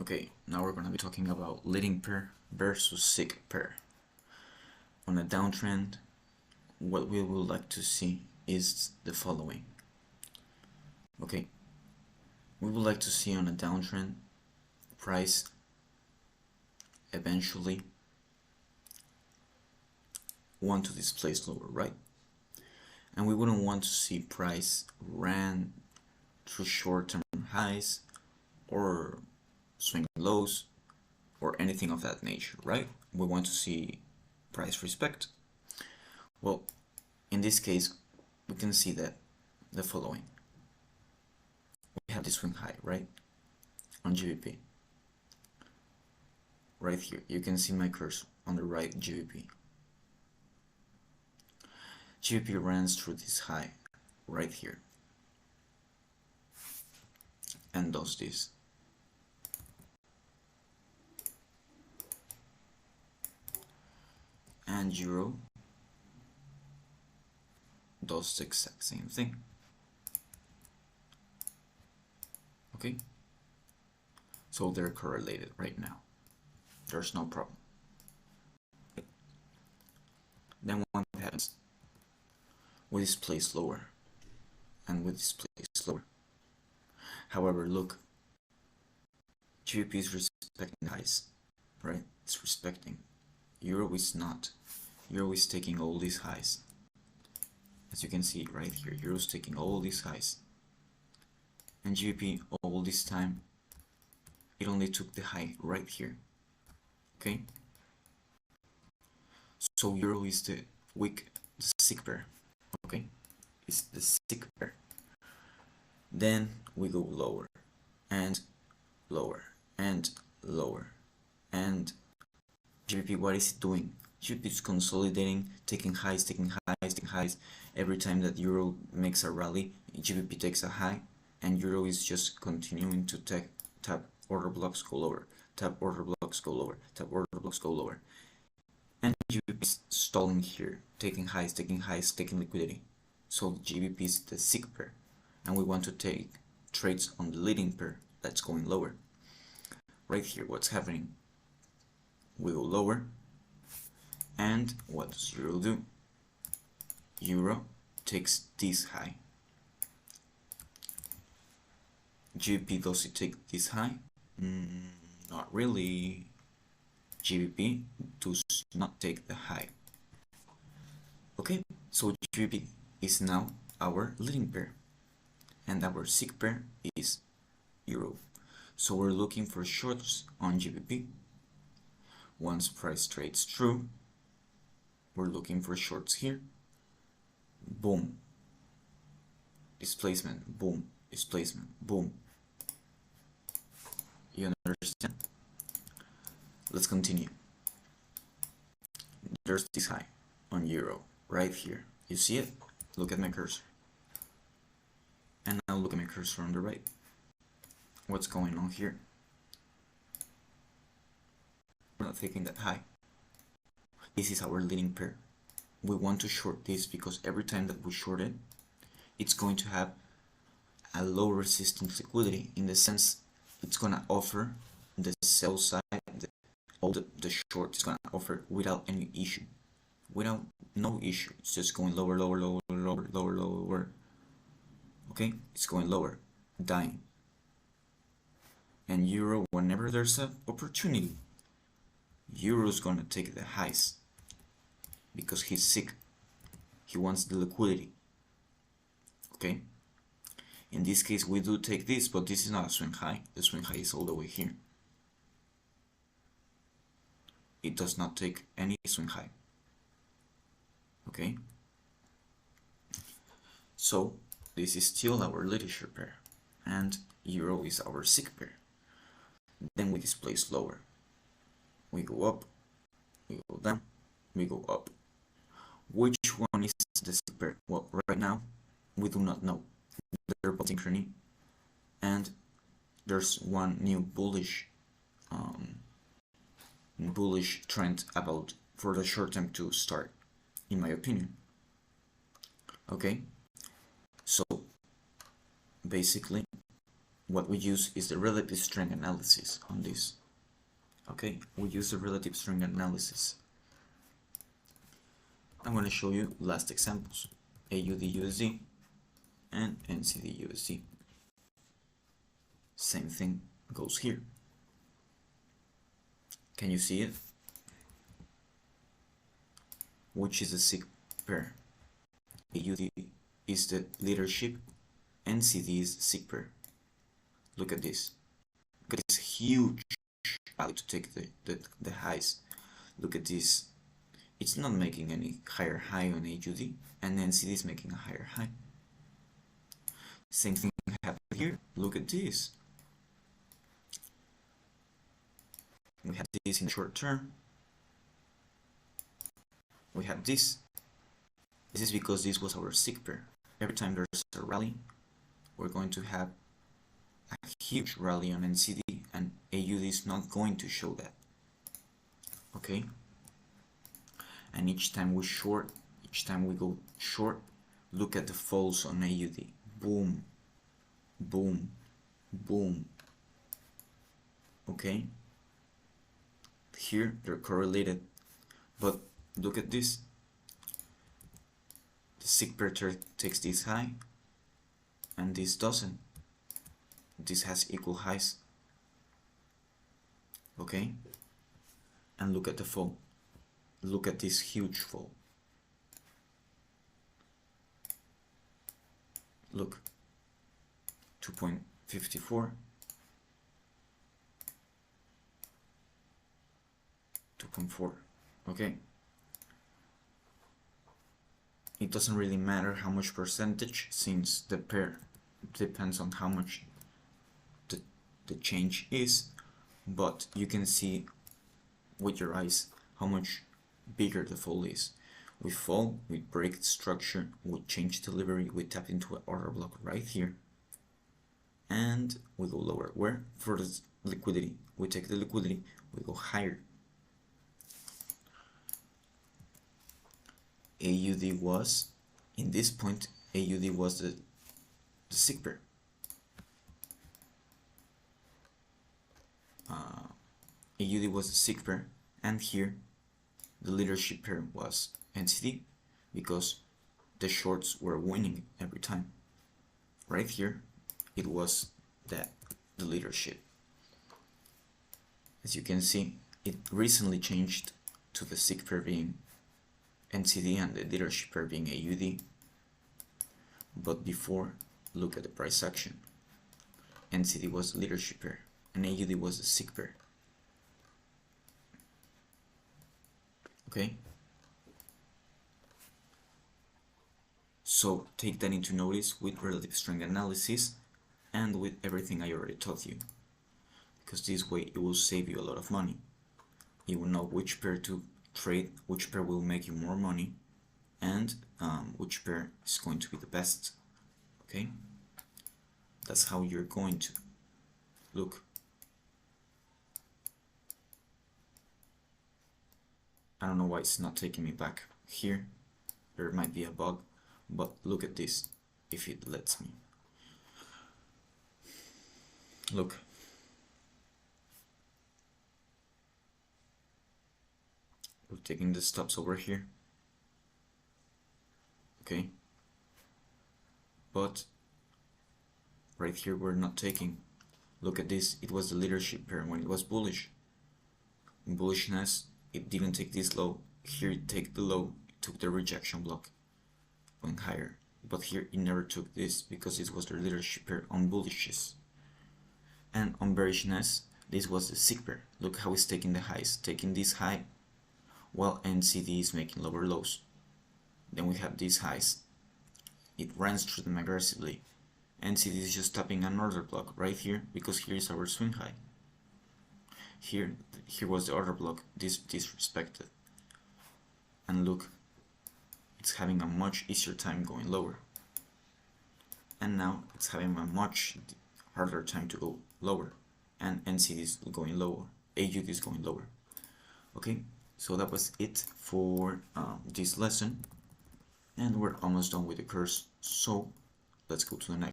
Okay, now we're going to be talking about leading pair versus sick pair. On a downtrend, what we would like to see is the following. Okay, we would like to see on a downtrend price eventually want to displace lower, right? And we wouldn't want to see price ran through short-term highs or swing lows or anything of that nature, right? We want to see price respect. Well, in this case, we can see that the following. We have this swing high, right? On GBP. Right here, you can see my cursor on the right, GBP. GBP runs through this high right here and does this. And Euro does the exact same thing. Okay, so they're correlated right now. There's no problem. Then what happens? We displace lower and we displace lower. However, look, GBP is respecting highs, right? It's respecting. Euro is not. Euro is taking all these highs. As you can see right here, Euro is taking all these highs. And GBP all this time, it only took the high right here. Okay? So Euro is the weak, the sick pair. Okay? It's the sick pair. Then we go lower and lower and lower. And GBP, what is it doing? GBP is consolidating, taking highs, taking highs, taking highs. Every time that Euro makes a rally, GBP takes a high, and Euro is just continuing to tap order blocks, go lower, tap order blocks, go lower, tap order blocks, go lower. And GBP is stalling here, taking highs, taking liquidity. So GBP is the sick pair, and we want to take trades on the leading pair that's going lower. Right here, what's happening? We go lower, and what does Euro do? Euro takes this high. GBP, does it take this high? Not really. GBP does not take the high. Okay, so GBP is now our leading pair, and our sick pair is Euro. So we're looking for shorts on GBP. Once price trades through, we're looking for shorts here. Boom. Displacement, boom. Displacement, boom. You understand? Let's continue. There's this high on Euro right here. You see it? Look at my cursor. And now look at my cursor on the right. What's going on here? We're not taking that high. This is our leading pair. We want to short this because every time that we short it, it's going to have a low resistance liquidity, in the sense it's going to offer the sell side, all the short is going to offer without any issue. Without no issue. It's just going lower, lower, lower, lower, lower, lower. Okay? It's going lower, dying. And Euro, whenever there's an opportunity, Euro's gonna take the highs because he's sick. He wants the liquidity. Okay? In this case, we do take this, but this is not a swing high. The swing high is all the way here. It does not take any swing high. Okay? So, this is still our leadership pair, and Euro is our sick pair. Then we displace lower. We go up, we go down, we go up. Which one is the sick pair? Well, right now, we do not know. They're both synchrony, and there's one new bullish trend about for the short term to start, in my opinion. Okay, so basically what we use is the relative strength analysis on this. Okay, we use the relative strength analysis. I'm going to show you last examples, AUD-USD and NZD-USD. Same thing goes here. Can you see it? Which is the SIG pair? AUD is the leadership, NZD is the SIG pair. Look at this. Look at this huge value to take the highs. Look at this. It's not making any higher high on AUD, and NZD is making a higher high. Same thing happened here. Look at this. We have this in the short term. We have this. This is because this was our SIG pair. Every time there's a rally, we're going to have a huge rally on NZD, and AUD is not going to show that. Okay? And each time we short, each time we go short, look at the falls on AUD. Boom, boom, boom. Okay? Here they're correlated, but look at this. The SIG pair takes this high, and this doesn't. This has equal highs. Okay? And look at the fall. Look at this huge fall. Look, 2.54, 2.4. Okay? It doesn't really matter how much percentage, since the pair depends on how much the change is, but you can see with your eyes how much bigger the fall is. We fall, we break the structure, we change delivery, we tap into an order block right here, and we go lower. Where? For the liquidity. We take the liquidity, we go higher. AUD was, in this point, AUD was the SIG pair. AUD was the SIG pair, and here the leadership pair was NZD, because the shorts were winning every time. Right here it was the leadership. As you can see, it recently changed to the SIG pair being NZD and the leadership pair being AUD, but before, look at the price action. NZD was the leadership pair and AUD was the SIG pair. Okay, so take that into notice with relative strength analysis and with everything I already taught you, because this way it will save you a lot of money. You will know which pair to trade, which pair will make you more money, and which pair is going to be the best. Okay, that's how you're going to look. I don't know why it's not taking me back here. There might be a bug, but look at this, if it lets me. Look. We're taking the stops over here. Okay. But right here we're not taking. Look at this, it was the leadership pair when it was bullish. In bullishness, it didn't take this low. Here it took the low, it took the rejection block, went higher. But here it never took this because this was the leadership pair on bullishness. And on bearishness, this was the SIG pair. Look how it's taking the highs, taking this high, while NZD is making lower lows. Then we have these highs. It runs through them aggressively. NZD is just tapping an order block right here because here is our swing high. Here was the order block, disrespected. And look, it's having a much easier time going lower. And now it's having a much harder time to go lower. And NZD is going lower, AUD is going lower. Okay, so that was it for this lesson. And we're almost done with the course, so let's go to the next.